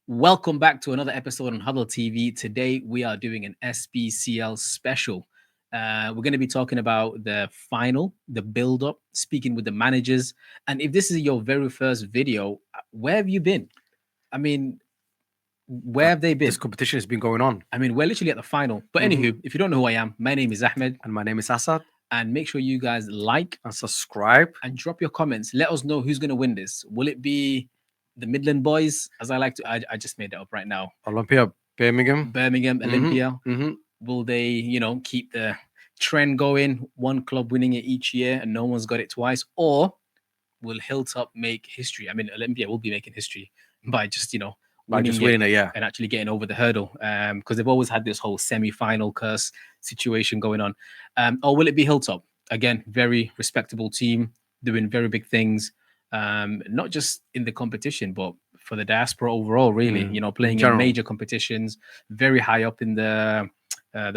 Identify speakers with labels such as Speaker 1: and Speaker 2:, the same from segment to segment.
Speaker 1: Welcome back to another episode on Huddle TV. Today we are doing an SBCL special. We're going to be talking about the final, the build-up, speaking with the managers. And if this is your very first video, where have you been? I mean, where have they been?
Speaker 2: This competition has been going on.
Speaker 1: I mean, we're literally at the final. But anywho, if you don't know who I am, my name is Ahmed.
Speaker 2: And my name is Assad.
Speaker 1: And make sure you guys like
Speaker 2: and subscribe
Speaker 1: and drop your comments. Let us know who's going to win this. Will it be the Midland boys, as I like to? I just made it up right now.
Speaker 2: Olympia, Birmingham,
Speaker 1: Olympia. Will they, keep the trend going? One club winning it each year, and no one's got it twice. Or will Hilltop make history? I mean, Olympia will be making history by just,
Speaker 2: winning it, yeah,
Speaker 1: and actually getting over the hurdle. Because they've always had this whole semi-final curse situation going on. Or will it be Hilltop? Again, very respectable team doing very big things. Not just in the competition, but for the diaspora overall, really, playing in major competitions, very high up in the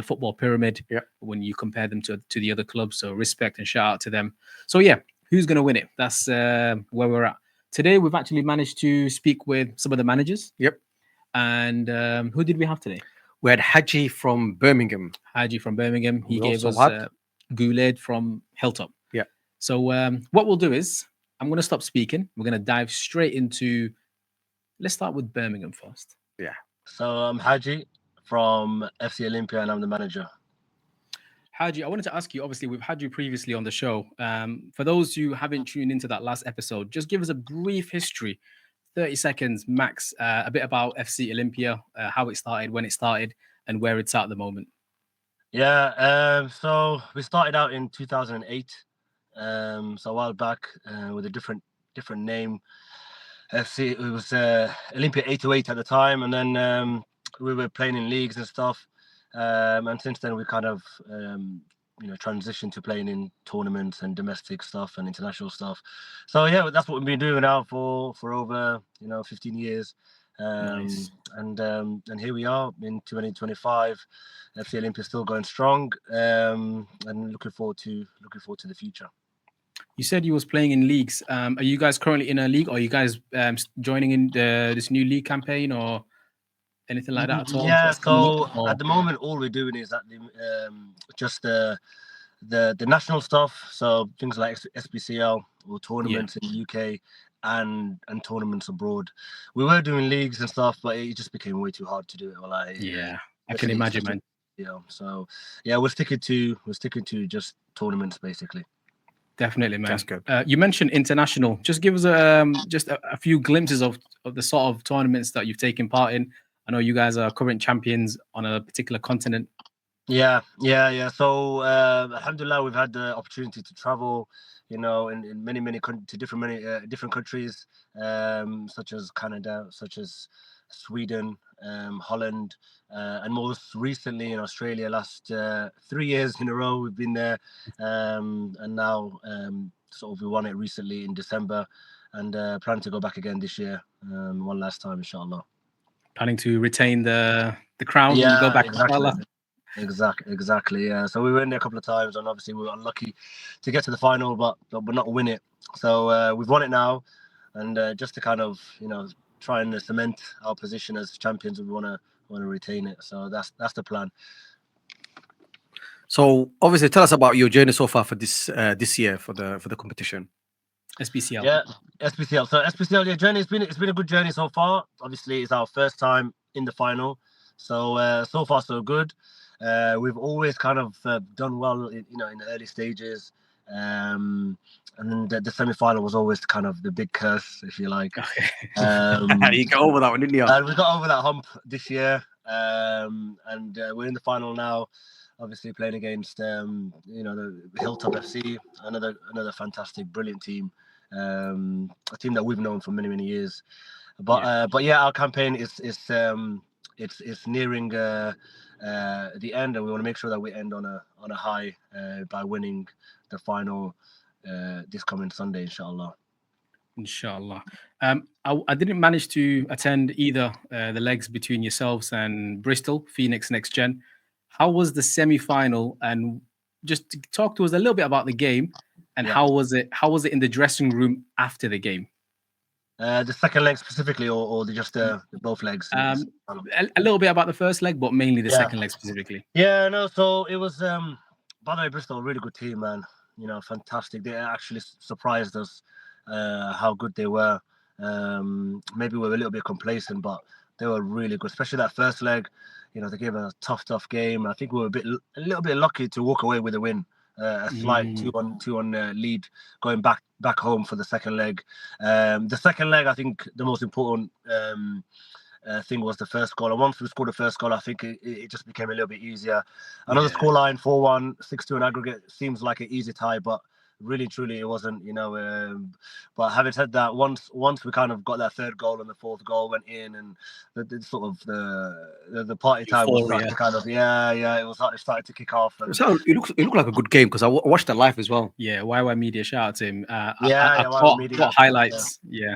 Speaker 1: football pyramid when you compare them to the other clubs. So respect and shout out to them. So yeah, who's going to win it? That's where we're at. Today, we've actually managed to speak with some of the managers.
Speaker 2: Yep.
Speaker 1: And who did we have today?
Speaker 2: We had Haji from Birmingham.
Speaker 1: He gave us Guuleed from Hilltop.
Speaker 2: Yeah.
Speaker 1: So what we'll do is, I'm going to stop speaking. We're going to dive straight into, let's start with Birmingham first.
Speaker 2: Yeah.
Speaker 3: So I'm Haji from FC Olympia and I'm the manager.
Speaker 1: Haji, I wanted to ask you, obviously, we've had you previously on the show. For those who haven't tuned into that last episode, just give us a brief history, 30 seconds max, a bit about FC Olympia, how it started, when it started, and where it's at the moment.
Speaker 3: Yeah, so we started out in 2008. So a while back with a different name. FC, it was Olympia 808 at the time, and then we were playing in leagues and stuff. And since then we kind of transitioned to playing in tournaments and domestic stuff and international stuff. So yeah, that's what we've been doing now for over 15 years.
Speaker 1: Nice.
Speaker 3: And here we are in 2025. FC Olympia still going strong, and looking forward to the future.
Speaker 1: You said you was playing in leagues. Are you guys currently in a league, or are you guys joining in this new league campaign, or anything like that at all?
Speaker 3: Yeah, so at the moment, all we're doing is just the national stuff. So things like SBCL or tournaments in the UK and tournaments abroad. We were doing leagues and stuff, but it just became way too hard to do it.
Speaker 1: I can imagine, man.
Speaker 3: So yeah, we're sticking to just tournaments basically.
Speaker 1: Definitely, man.
Speaker 2: That's good.
Speaker 1: You mentioned international. Just give us just a few glimpses of the sort of tournaments that you've taken part in. I know you guys are current champions on a particular continent.
Speaker 3: Yeah. So alhamdulillah, we've had the opportunity to travel, in many different countries, such as Canada, such as Sweden, Holland, and most recently in Australia. Last 3 years in a row we've been there, and now sort of we won it recently in December, and plan to go back again this year, one last time, inshallah.
Speaker 1: Planning to retain the crown
Speaker 3: when
Speaker 1: you go back.
Speaker 3: Exactly. Yeah. So we were in there a couple of times, and obviously we were unlucky to get to the final, but not win it. So we've won it now, and just to kind of try and cement our position as champions, we want to retain it. So that's the plan.
Speaker 2: So obviously, tell us about your journey so far for this year for the competition.
Speaker 1: SBCL.
Speaker 3: Yeah, SBCL. So SBCL, journey. It's been a good journey so far. Obviously, it's our first time in the final, so so far so good. We've always kind of done well, in the early stages, and then the semi-final was always kind of the big curse, if you like.
Speaker 1: Okay.
Speaker 2: You got over that one, didn't you?
Speaker 3: And we got over that hump this year, and we're in the final now. Obviously playing against the HilltopFC, another fantastic, brilliant team, a team that we've known for many years. But our campaign is nearing the end, and we want to make sure that we end on a high by winning the final this coming Sunday, inshallah.
Speaker 1: Inshallah. I didn't manage to attend either the legs between yourselves and Bristol Phoenix Next Gen. How was the semi-final? And just talk to us a little bit about the game and how was it in the dressing room after the game?
Speaker 3: The second leg specifically, or just both legs?
Speaker 1: A little bit about the first leg, but mainly the second leg specifically.
Speaker 3: Yeah, no. So it was. By the way, Bristol, a really good team, man. You know, fantastic. They actually surprised us how good they were. Maybe we were a little bit complacent, but they were really good, especially that first leg. You know, they gave a tough game. I think we were a little bit lucky to walk away with a win. A slight 2-1 lead going back home for the second leg. The second leg, I think the most important thing was the first goal. And once we scored the first goal, I think it just became a little bit easier. I know the scoreline 4-1, 6-2 in aggregate seems like an easy tie, but really truly it wasn't, you know. But having said that, once we kind of got that third goal and the fourth goal went in, and the sort of the party time was starting to kind of it started to kick off. And
Speaker 2: so it looked like a good game because I watched it live as well.
Speaker 1: Yeah, YY Media, shout out to him.
Speaker 3: I
Speaker 1: caught highlights. Yeah.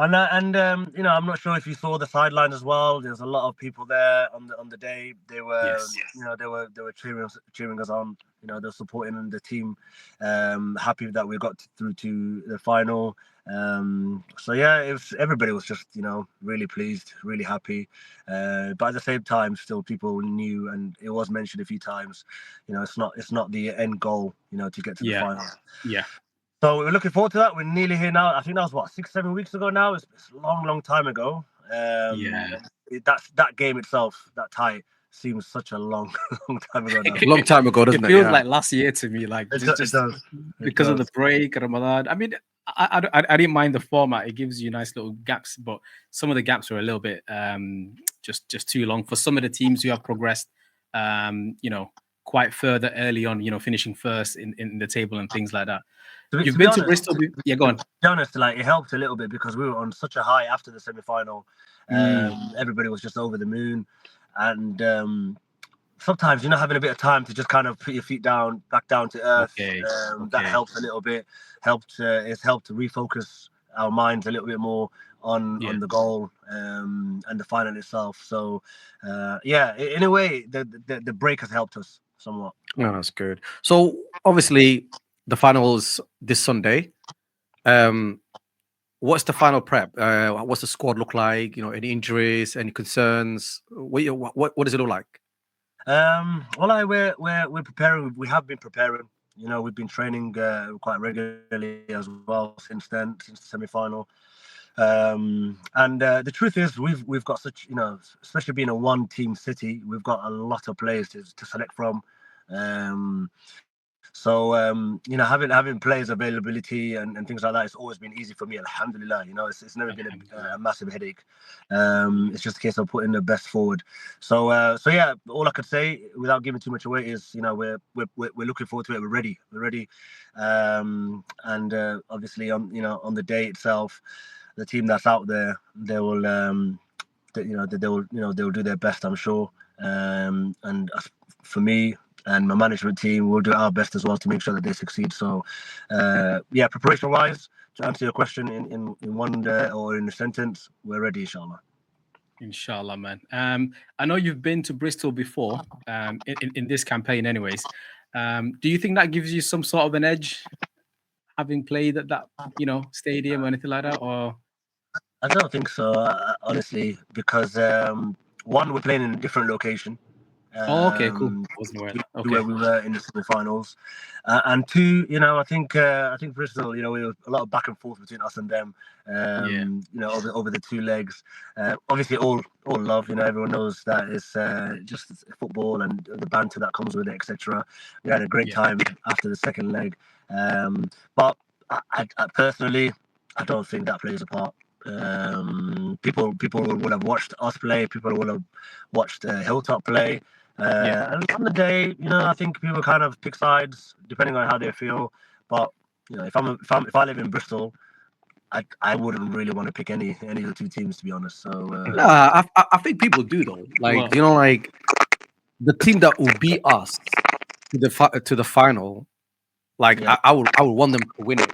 Speaker 3: And you know, I'm not sure if you saw the sideline as well. There's a lot of people there on the day. They were, you know, they were cheering us on. You know, they're supporting the team. Happy that we got through to the final. So yeah, everybody was just, you know, really pleased, really happy. But at the same time, still people knew, and it was mentioned a few times. You know, it's not the end goal. You know, to get to the final.
Speaker 1: Yeah.
Speaker 3: So we're looking forward to that. We're nearly here now. I think that was what, 6-7 weeks ago now. It's a long time ago. That game itself, that tie, seems such a long time ago now.
Speaker 2: Long time ago, doesn't it?
Speaker 1: It feels like last year to me, like
Speaker 3: it does.
Speaker 1: Because of the break, Ramadan. I mean, I didn't mind the format. It gives you nice little gaps, but some of the gaps are a little bit just too long for some of the teams who have progressed. You know, quite further early on. You know, finishing first in the table and things like that. You've been to Bristol. Yeah, go on.
Speaker 3: To be honest, like, it helped a little bit because we were on such a high after the semi-final. Everybody was just over the moon, and sometimes, you know, having a bit of time to just kind of put your feet back down to earth. That helps a little bit. It's helped to refocus our minds a little bit more on the goal and the final itself. So in a way, the break has helped us somewhat.
Speaker 2: No, that's good. So obviously, the finals this Sunday. What's the final prep? What's the squad look like? You know, any injuries, any concerns? What does it look like?
Speaker 3: We're preparing. We have been preparing. You know, we've been training quite regularly as well since the semi-final. And the truth is, we've got such, you know, especially being a one-team city, we've got a lot of players to select from. So you know, having players availability and things like that, it's always been easy for me, alhamdulillah. You know, it's never been a massive headache. It's just a case of putting the best forward. So yeah, all I could say without giving too much away is, you know, we're looking forward to it. We're ready. And obviously on the day itself, the team that's out there, they will they'll do their best, I'm sure. And for me and my management team, will do our best as well to make sure that they succeed. So preparation wise, to answer your question in one or in a sentence, we're ready,
Speaker 1: inshallah, man. I know you've been to Bristol before, in this campaign anyways. Do you think that gives you some sort of an edge, having played at that, you know, stadium or anything like that? Or
Speaker 3: I don't think so, honestly, because one, we're playing in a different location.
Speaker 1: Okay, cool. Wasn't aware. Okay.
Speaker 3: Where we were in the semi-finals, and two, you know, I think Bristol, you know, we were a lot of back and forth between us and them. You know, over the two legs. Obviously, all love. You know, everyone knows that it's just football and the banter that comes with it, etc. We had a great time after the second leg, but I personally, I don't think that plays a part. People will have watched us play. People will have watched Hilltop play. And on the day, you know, I think people kind of pick sides depending on how they feel. But you know, if I live in Bristol, I wouldn't really want to pick any of the two teams, to be honest. So
Speaker 2: I think people do though. Like, you know, like the team that will beat us to the final, like I would want them to win it.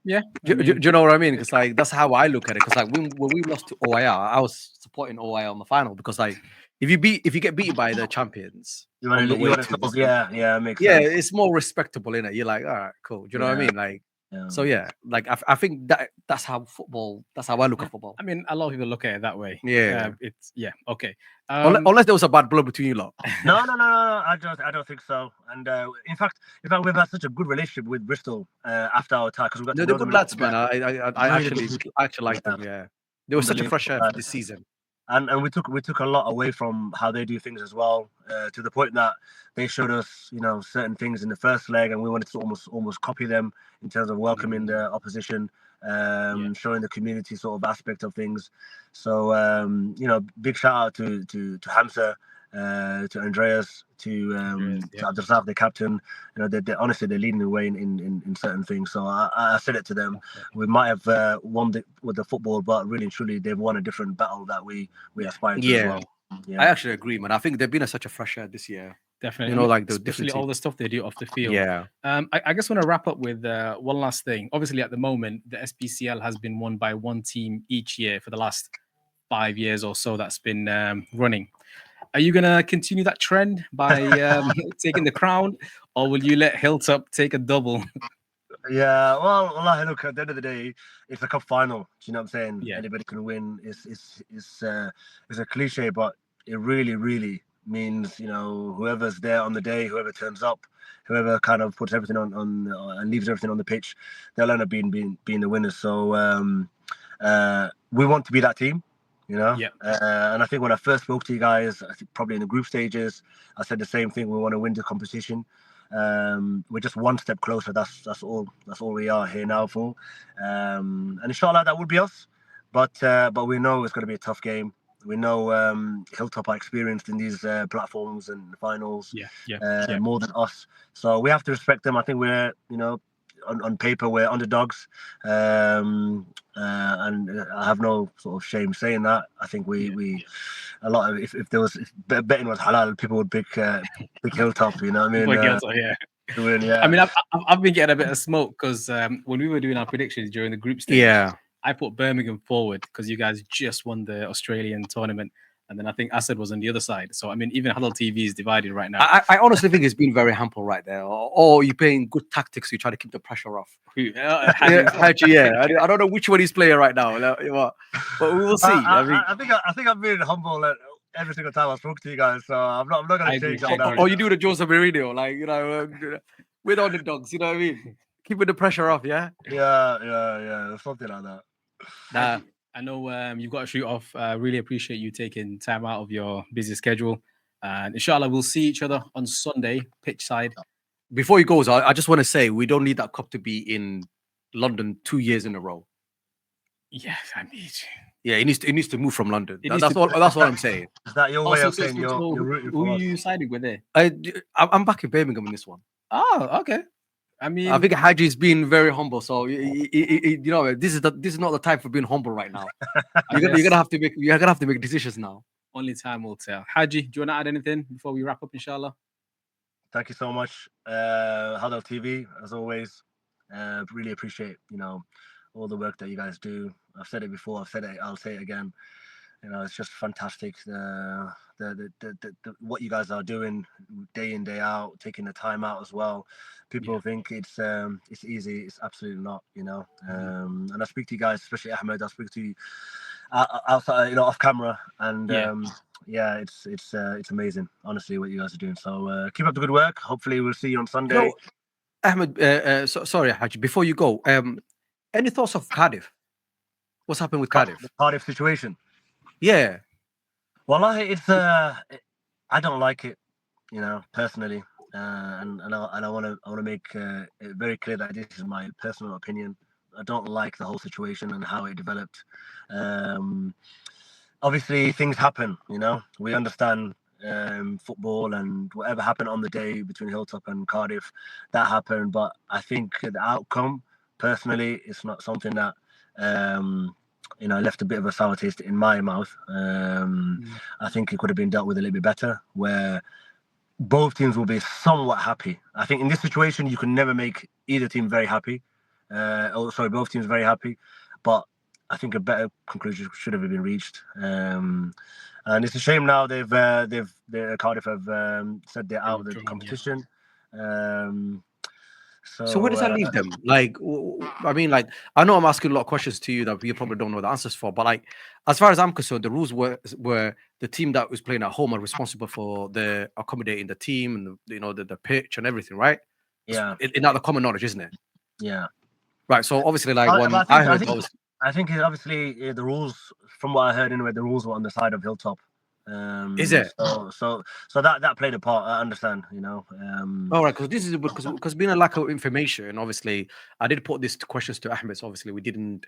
Speaker 1: Yeah,
Speaker 2: do you know what I mean? Because like that's how I look at it. Because like when we lost to OIR, I was supporting OIR on the final because like if you get beaten by the champions,
Speaker 3: makes sense.
Speaker 2: Yeah, it's more respectable, innit? You're like, all right, cool. Do you know what I mean? Like, So yeah, like I think that's how I look at football.
Speaker 1: I mean, a lot of people look at it that way.
Speaker 2: Yeah.
Speaker 1: It's okay.
Speaker 2: Unless there was a bad blood between you lot.
Speaker 3: No. I don't think so. And in fact, we've had such a good relationship with Bristol after our attack, because we got to
Speaker 2: They're
Speaker 3: know
Speaker 2: good
Speaker 3: them.
Speaker 2: lads, man. I
Speaker 3: Really
Speaker 2: actually like them. Yeah, they were such a fresh air this season.
Speaker 3: And we took a lot away from how they do things as well, to the point that they showed us, certain things in the first leg, and we wanted to almost copy them in terms of welcoming the opposition, showing the community sort of aspect of things. So big shout out to Hamza, to Andreas, to Abdulrazak, the captain. They honestly, they're leading the way in certain things. So I said it to them. We might have won with the football, but really and truly, they've won a different battle that we aspire to as well. Yeah,
Speaker 2: I actually agree, man. I think they've been such a fresh air this year.
Speaker 1: Definitely,
Speaker 2: like the
Speaker 1: especially all the stuff they do off the field.
Speaker 2: Yeah.
Speaker 1: I just want to wrap up with one last thing. Obviously, at the moment, the SBCL has been won by one team each year for the last 5 years or so that's been running. Are you going to continue that trend by taking the crown, or will you let Hilltop take a double?
Speaker 3: Yeah, well, look, at the end of the day, it's a cup final. Do you know what I'm saying?
Speaker 1: Yeah.
Speaker 3: Anybody can win. It's a cliche, but it really, really means, whoever's there on the day, whoever turns up, whoever kind of puts everything on and leaves everything on the pitch, they'll end up being the winners. So we want to be that team.
Speaker 1: Yeah.
Speaker 3: And I think when I first spoke to you guys, I think probably in the group stages, I said the same thing. We want to win the competition. We're just one step closer. That's all we are here now for. And inshallah, that would be us. But we know it's going to be a tough game. We know Hilltop are experienced in these platforms and finals more than us. So we have to respect them. I think we're, on paper, we're underdogs. And I have no sort of shame saying that. I think we a lot of, if betting was halal, people would pick Hilltop. You know what I mean?
Speaker 1: I mean, I've been getting a bit of smoke because when we were doing our predictions during the group stage, I put Birmingham forward because you guys just won the Australian tournament. And then I think Asad was on the other side. So, I mean, even HilltopTV is divided right now.
Speaker 2: I honestly think it's been very humble right there. Or you're playing good tactics. You try to keep the pressure off. Haji, I don't know which one he's playing right now. But we will see.
Speaker 3: I think I've been humble every single time I spoke to you guys. So I'm not going to change that.
Speaker 2: Or you do the Jose Mourinho. Like, we're the underdogs. You know what I mean? Keeping the pressure off, yeah?
Speaker 3: Yeah. Something like that.
Speaker 1: Nah. I know you've got to shoot off. Really appreciate you taking time out of your busy schedule. And inshallah, we'll see each other on Sunday, pitch side.
Speaker 2: Before he goes, I just want to say we don't need that cup to be in London 2 years in a row.
Speaker 1: Yeah, I mean,
Speaker 2: yeah, it needs to move from London. That's all I'm saying.
Speaker 3: Is that your way of saying you're rooting for us?
Speaker 1: Who are you siding with there?
Speaker 2: I'm back in Birmingham in this one.
Speaker 1: Oh, okay. I mean,
Speaker 2: I think Haji's been very humble. So this is not the time for being humble right now. You're gonna have to make decisions now.
Speaker 1: Only time will tell. Haji, do you want to add anything before we wrap up, inshallah?
Speaker 3: Thank you so much, HilltopTV, as always. Really appreciate all the work that you guys do. I've said it before. I've said it. I'll say it again. It's just fantastic. The what you guys are doing day in, day out, taking the time out as well. People think it's easy. It's absolutely not. And I speak to you guys, especially Ahmed. I speak to you outside, off camera, and it's amazing, honestly, what you guys are doing. So keep up the good work. Hopefully, we'll see you on Sunday.
Speaker 2: Ahmed, sorry, Haji. Before you go, any thoughts of Cardiff? What's happened with Cardiff?
Speaker 3: The Cardiff situation.
Speaker 2: Yeah.
Speaker 3: Well, I don't like it, personally, and I want to make it very clear that this is my personal opinion. I don't like the whole situation and how it developed. Obviously, things happen. We understand football, and whatever happened on the day between Hilltop and Cardiff, that happened. But I think the outcome, personally, it's not something that left a bit of a sour taste in my mouth. I think it could have been dealt with a little bit better, where both teams will be somewhat happy. I think in this situation, you can never make either team very happy. Both teams very happy. But I think a better conclusion should have been reached. And it's a shame now Cardiff have said they're out of the competition.
Speaker 2: So where does that leave them? Like, I mean, like, I know I'm asking a lot of questions to you that you probably don't know the answers for, but like, as far as I'm concerned, the rules were the team that was playing at home are responsible for the accommodating the team and the pitch and everything, right?
Speaker 3: Yeah.
Speaker 2: It's not the common knowledge, isn't it?
Speaker 3: Yeah.
Speaker 2: Right. So obviously, like
Speaker 3: I think obviously the rules, from what I heard anyway, the rules were on the side of Hilltop.
Speaker 2: Is it?
Speaker 3: So that played a part. I understand,
Speaker 2: All right, because this is because being a lack of information. Obviously, I did put these questions to Ahmed. So obviously, we didn't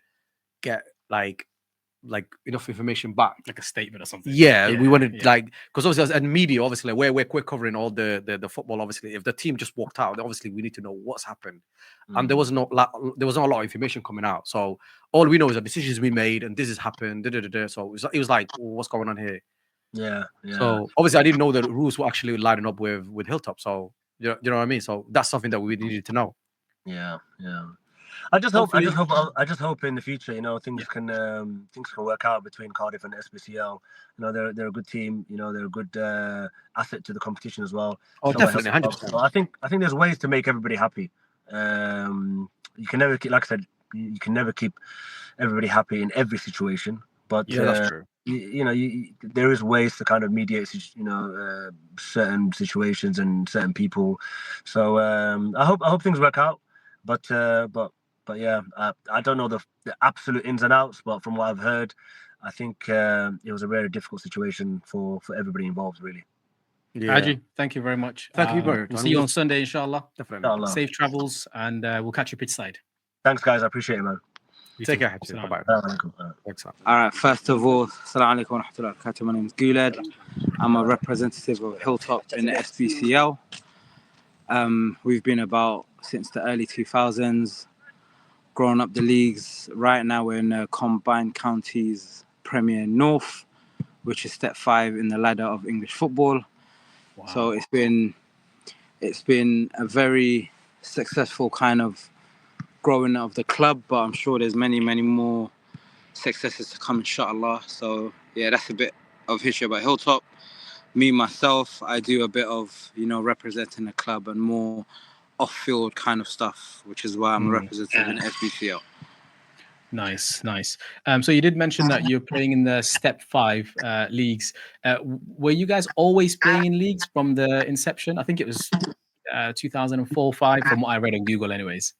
Speaker 2: get like enough information back,
Speaker 1: like a statement or something.
Speaker 2: Yeah, we wanted because obviously as media, obviously like, we're covering all the football. Obviously, if the team just walked out, obviously we need to know what's happened, and there was not a lot of information coming out. So all we know is a decision's been made and this has happened. So it was like, what's going on here?
Speaker 3: Yeah.
Speaker 2: So obviously, I didn't know the rules were actually lining up with Hilltop. So you know what I mean. So that's something that we needed to know.
Speaker 3: Yeah. I just hope in the future, things can work out between Cardiff and SBCL. They're a good team. They're a good asset to the competition as well.
Speaker 2: Oh, so definitely, 100%.
Speaker 3: So I think there's ways to make everybody happy. You can never, like I said, you can never keep everybody happy in every situation. But
Speaker 2: yeah, that's true.
Speaker 3: There is ways to kind of mediate, certain situations and certain people. So I hope things work out. But yeah, I don't know the absolute ins and outs, but from what I've heard, I think it was a very difficult situation for everybody involved, really.
Speaker 1: Yeah. Haji, thank you very much.
Speaker 2: Thank you very much.
Speaker 1: We'll see you on Sunday, inshallah.
Speaker 2: Definitely.
Speaker 3: Inshallah.
Speaker 1: Safe travels, and we'll catch you pitch side.
Speaker 3: Thanks, guys. I appreciate it, man.
Speaker 2: Take care. Bye-bye.
Speaker 4: All right. First of all, assalamu alaikum wa rahmatullahi wa barakatuh. My name is Guled. I'm a representative of Hilltop in the SBCL. We've been about since the early 2000s, growing up the leagues. Right now we're in the Combined Counties Premier North, which is step 5 in the ladder of English football. Wow. So it's been a very successful kind of growing of the club, but I'm sure there's many more successes to come, inshallah. So yeah, that's a bit of history about Hilltop. Me myself, I do a bit of representing the club and more off-field kind of stuff, which is why I'm representing in SBCL.
Speaker 1: Nice. So you did mention that you're playing in the Step 5 leagues. Were you guys always playing in leagues from the inception? I think it was 2004-05, from what I read on Google, anyways.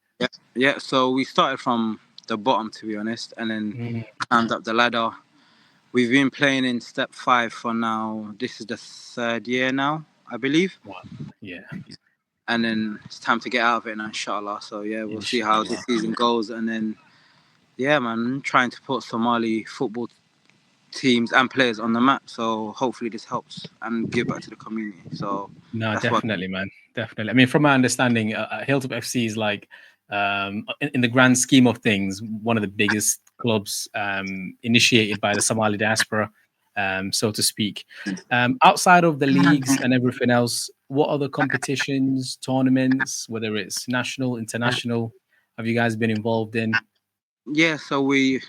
Speaker 4: Yeah. So we started from the bottom, to be honest, and then climbed up the ladder. We've been playing in Step 5 for now. This is the 3rd year now, I believe.
Speaker 1: Wow. Yeah.
Speaker 4: And then it's time to get out of it now, inshallah. So yeah, we'll see how this season goes. And then, yeah, man, trying to put Somali football teams and players on the map. So hopefully this helps and give back to the community. So
Speaker 1: no, definitely, man. Definitely. I mean, from my understanding, HilltopFC is like, in the grand scheme of things, one of the biggest clubs initiated by the Somali diaspora, so to speak. Outside of the leagues and everything else, what other competitions, tournaments, whether it's national, international, have you guys been involved in?
Speaker 4: Yeah, so we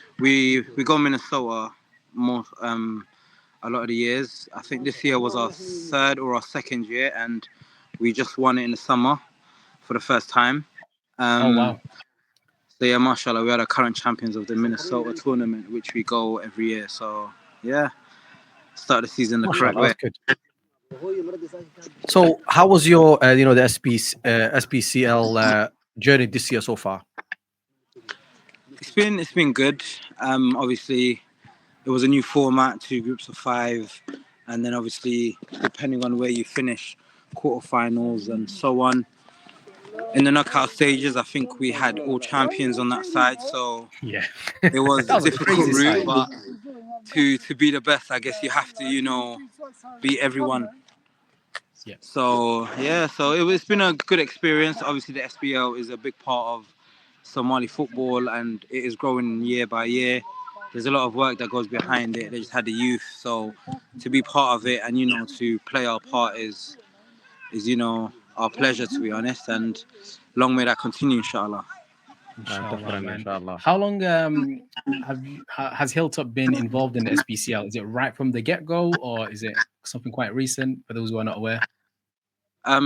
Speaker 4: go Minnesota more a lot of the years. I think this year was our 3rd or our 2nd year, and we just won it in the summer for the first time.
Speaker 1: Oh wow!
Speaker 4: So yeah, mashallah, we are the current champions of the Minnesota tournament, which we go every year. So yeah, start the season the correct way.
Speaker 2: Good. So how was your the SBCL journey this year so far?
Speaker 4: It's been good. Obviously, it was a new format, 2 groups of 5, and then obviously depending on where you finish, quarterfinals and so on. In the knockout stages, I think we had all champions on that side, so
Speaker 1: yeah,
Speaker 4: it was a difficult route. But to be the best, I guess you have to, beat everyone.
Speaker 1: Yeah.
Speaker 4: So yeah, so it's been a good experience. Obviously, the SBL is a big part of Somali football, and it is growing year by year. There's a lot of work that goes behind it. They just had the youth, so to be part of it and to play our part is our pleasure, to be honest, and long may that continue, inshallah.
Speaker 1: Inshallah, man. Inshallah. How long has Hilltop been involved in the SBCL? Is it right from the get-go, or is it something quite recent for those who are not aware?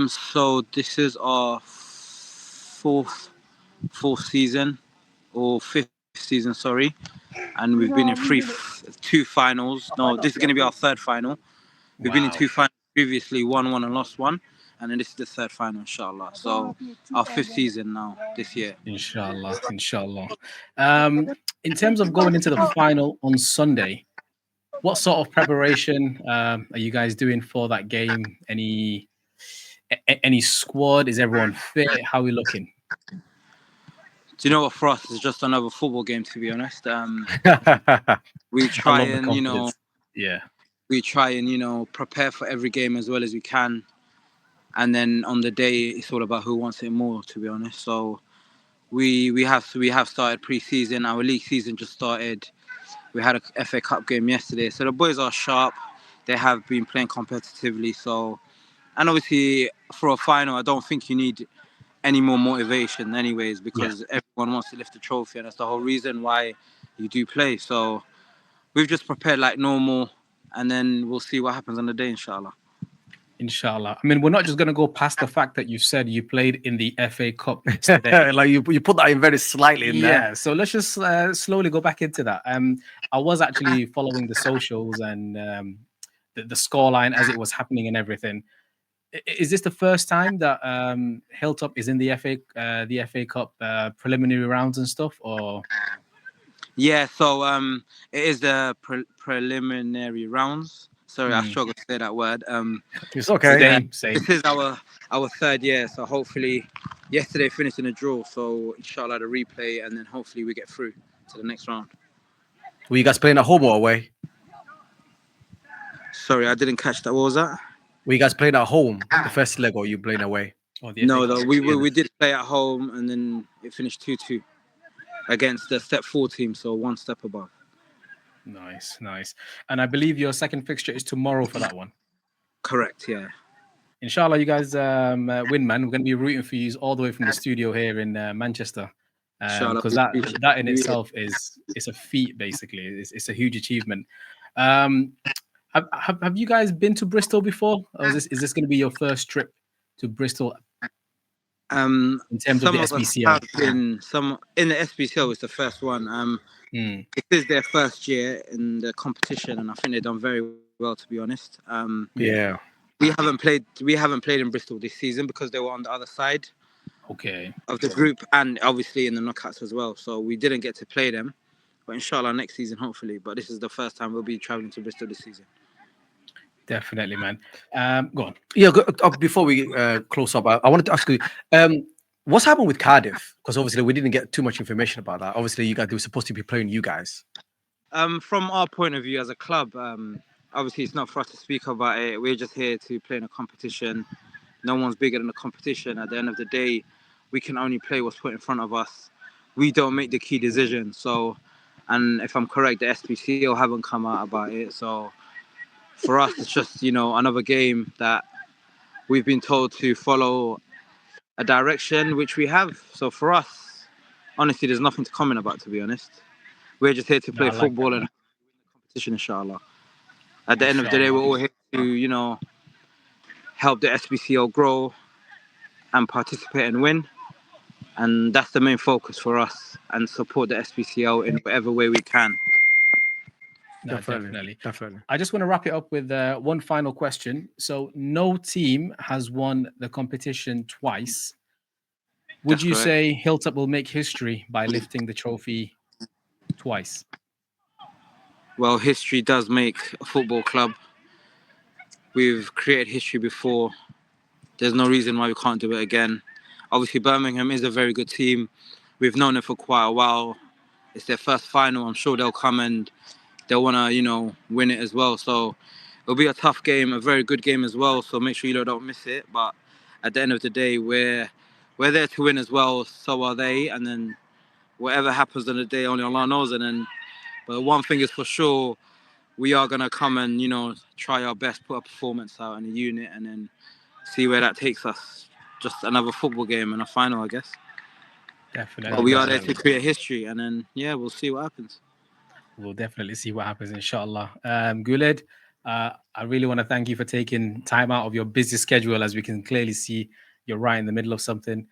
Speaker 4: So this is our fourth season or fifth season, sorry, and we've been in two finals. No, this is going to be our third final. We've been in two finals previously, won one and lost one, and then this is the third final, inshallah. So our fifth season now this year.
Speaker 1: Inshallah. In terms of going into the final on Sunday, what sort of preparation are you guys doing for that game? Any squad? Is everyone fit? How are we looking?
Speaker 4: Do you know what? For us, it's just another football game, to be honest. We try and prepare for every game as well as we can, and then on the day it's all about who wants it more, to be honest. So we have started pre-season. Our league season just started. We had a FA Cup game yesterday, so the boys are sharp. They have been playing competitively. So, and obviously for a final, I don't think you need any more motivation anyways, because everyone wants to lift the trophy, and that's the whole reason why you do play. So we've just prepared like normal, and then we'll see what happens on the day, inshallah.
Speaker 1: Inshallah. I mean, we're not just going to go past the fact that you said you played in the FA Cup today.
Speaker 2: Like you put that in very slightly in there.
Speaker 1: Yeah, so let's just slowly go back into that. I was actually following the socials and the scoreline as it was happening and everything. Is this the first time that Hilltop is in the FA Cup preliminary rounds and stuff, or?
Speaker 4: Yeah, so it is the preliminary rounds. Sorry, I struggle to say that word.
Speaker 2: It's okay.
Speaker 1: Same.
Speaker 4: This is our third year, so hopefully, yesterday finished in a draw. So inshallah, the replay, and then hopefully we get through to the next round.
Speaker 2: Were you guys playing at home or away?
Speaker 4: Sorry, I didn't catch that. What was that?
Speaker 2: Were you guys playing at home the first leg, or you playing away?
Speaker 4: No, we did play at home, and then it finished 2-2 against the Step 4 team, so one step above.
Speaker 1: Nice. And I believe your second fixture is tomorrow for that one.
Speaker 4: Correct, yeah.
Speaker 1: Inshallah, you guys win, man. We're going to be rooting for you all the way from the studio here in Manchester, because that in itself it's a feat, basically. It's a huge achievement. Have you guys been to Bristol before, or is this going to be your first trip to Bristol? In terms of the SBCL,
Speaker 4: in the SBCL, it's the first one. It is their first year in the competition, and I think they've done very well, to be honest. We haven't played in Bristol this season because they were on the other side of the group, and obviously in the knockouts as well. So we didn't get to play them, but inshallah next season hopefully. But this is the first time we'll be traveling to Bristol this season.
Speaker 1: Definitely, man. Go on.
Speaker 2: Yeah, before we close up, I wanted to ask you, what's happened with Cardiff? Because obviously we didn't get too much information about that. Obviously, they were supposed to be playing you guys.
Speaker 4: From our point of view as a club, obviously it's not for us to speak about it. We're just here to play in a competition. No one's bigger than the competition. At the end of the day, we can only play what's put in front of us. We don't make the key decisions. So, and if I'm correct, the SBCL haven't come out about it. So for us, it's just, another game that we've been told to follow a direction, which we have. So for us, honestly, there's nothing to comment about, to be honest. We're just here to play football and competition, inshallah. At the end of the day, we're all here to, help the SBCL grow and participate and win. And that's the main focus for us, and support the SBCL in whatever way we can.
Speaker 1: Definitely. I just want to wrap it up with one final question. So no team has won the competition twice. Would you say Hilltop will make history by lifting the trophy twice?
Speaker 4: Well, history does make a football club. We've created history before. There's no reason why we can't do it again. Obviously, Birmingham is a very good team. We've known it for quite a while. It's their first final. I'm sure they'll come and they'll want to, win it as well. So it'll be a tough game, a very good game as well. So make sure you don't miss it. But at the end of the day, we're there to win as well. So are they. And then whatever happens on the day, only Allah knows. But one thing is for sure, we are going to come and, try our best, put a performance out in a unit, and then see where that takes us. Just another football game and a final, I guess.
Speaker 1: Definitely.
Speaker 4: But we are there to create history, and then, we'll see what happens.
Speaker 1: We'll definitely see what happens, inshallah. Guled, I really want to thank you for taking time out of your busy schedule. As we can clearly see, you're right in the middle of something.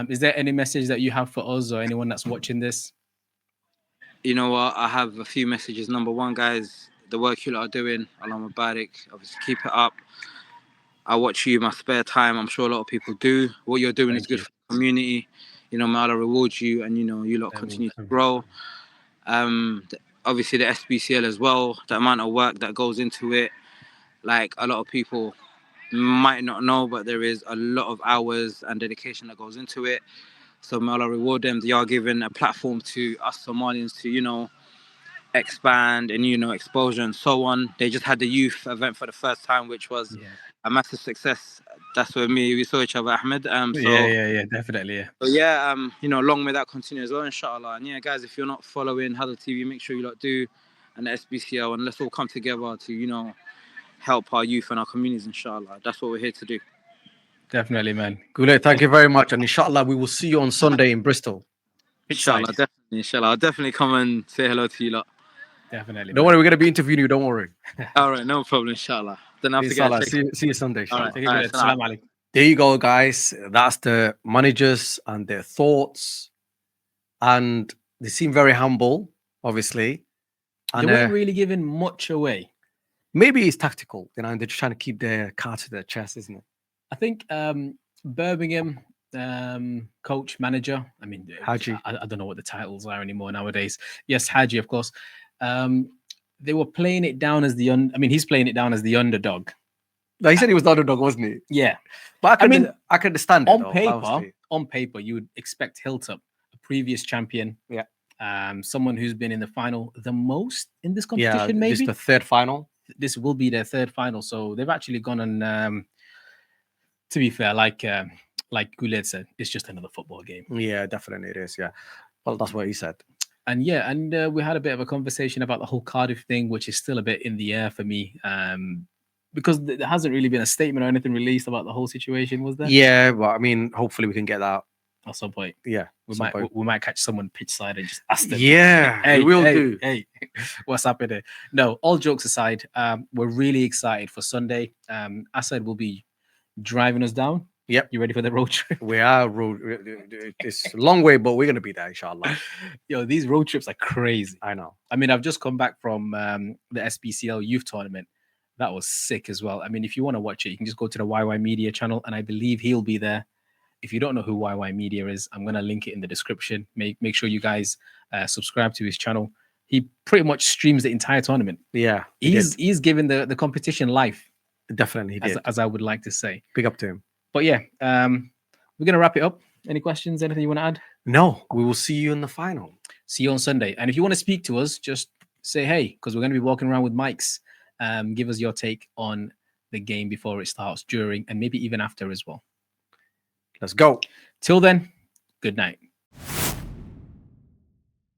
Speaker 1: Is there any message that you have for us or anyone that's watching this?
Speaker 4: You know what? I have a few messages. Number one, guys, the work you lot are doing, Alam Mubarak, obviously keep it up. I watch you in my spare time. I'm sure a lot of people do. What you're doing is
Speaker 1: Thank
Speaker 4: good
Speaker 1: you.
Speaker 4: for the community. You know, may Allah reward you, and you know, you lot continue to grow. Obviously the SBCL as well. The amount of work that goes into it, like a lot of people might not know, but there is a lot of hours and dedication that goes into it. So may Allah reward them. They are giving a platform to us Somalians to, you know, expand and, you know, exposure and so on. They just had the youth event for the first time, which was a massive success. That's where we saw each other, Ahmed.
Speaker 1: Yeah, definitely. Yeah.
Speaker 4: So yeah, you know, long may that continue as well, inshallah. And yeah, guys, if you're not following Huddle TV, make sure you lot do, and the SBCL, and let's all come together to, you know, help our youth and our communities, inshallah. That's what we're here to do.
Speaker 1: Definitely, man.
Speaker 2: Guuleed, thank you very much. And inshallah, we will see you on Sunday in Bristol.
Speaker 4: Inshallah, definitely, inshallah. I'll definitely come and say hello to you lot.
Speaker 1: Definitely.
Speaker 2: Don't worry, we're going to be interviewing you. Don't worry.
Speaker 4: All right, no problem, inshallah. Then I'll have to get a check.
Speaker 2: See you Sunday.
Speaker 4: All right,
Speaker 1: Assalamu alaikum.
Speaker 2: There you go, guys. That's the managers and their thoughts. And they seem very humble, obviously. And
Speaker 1: They weren't really giving much away.
Speaker 2: maybe it's tactical, you know, and they're just trying to keep their card to their chest, isn't it?
Speaker 1: I think Birmingham coach, manager. I mean,
Speaker 2: Haji.
Speaker 1: I don't know what the titles are anymore nowadays. Yes, Haji, of course. They were playing it down as he's playing it down as the underdog.
Speaker 2: Like he said he was the underdog, wasn't he?
Speaker 1: Yeah.
Speaker 2: But I can understand it,
Speaker 1: on paper, you would expect Hilltop, a previous champion.
Speaker 2: Yeah.
Speaker 1: Someone who's been in the final the most in this competition, maybe.
Speaker 2: This is the third final.
Speaker 1: This will be their third final. So they've actually gone on, to be fair, like Guled said, it's just another football game.
Speaker 2: Yeah, definitely it is. Yeah. Well, that's what he said.
Speaker 1: And yeah, and we had a bit of a conversation about the whole Cardiff thing, which is still a bit in the air for me. Because there hasn't really been a statement or anything released about the whole situation, was there?
Speaker 2: Yeah, well, I mean, hopefully we can get that
Speaker 1: at some point.
Speaker 2: Yeah,
Speaker 1: we might catch someone pitch side and just ask them.
Speaker 2: Yeah,
Speaker 1: hey,
Speaker 2: we will
Speaker 1: do. Hey, what's happening? No, all jokes aside, we're really excited for Sunday. Asad will be driving us down.
Speaker 2: Yep.
Speaker 1: You ready for the road trip?
Speaker 2: We are it's a long way, but we're gonna be there, inshallah.
Speaker 1: Yo, these road trips are crazy.
Speaker 2: I know.
Speaker 1: I mean, I've just come back from the SBCL youth tournament. That was sick as well. I mean, if you want to watch it, you can just go to the YY Media channel, and I believe he'll be there. If you don't know who YY Media is, I'm going to link it in the description. Make sure you guys subscribe to his channel. He pretty much streams the entire tournament.
Speaker 2: Yeah.
Speaker 1: He's given the competition life.
Speaker 2: Definitely, he did.
Speaker 1: As I would like to say.
Speaker 2: Big up to him.
Speaker 1: But yeah, we're going to wrap it up. Any questions? Anything you want to add?
Speaker 2: No, we will see you in the final.
Speaker 1: See you on Sunday. And if you want to speak to us, just say hey, because we're going to be walking around with mics. Give us your take on the game before it starts, during, and maybe even after as well.
Speaker 2: Let's go.
Speaker 1: Till then, good night.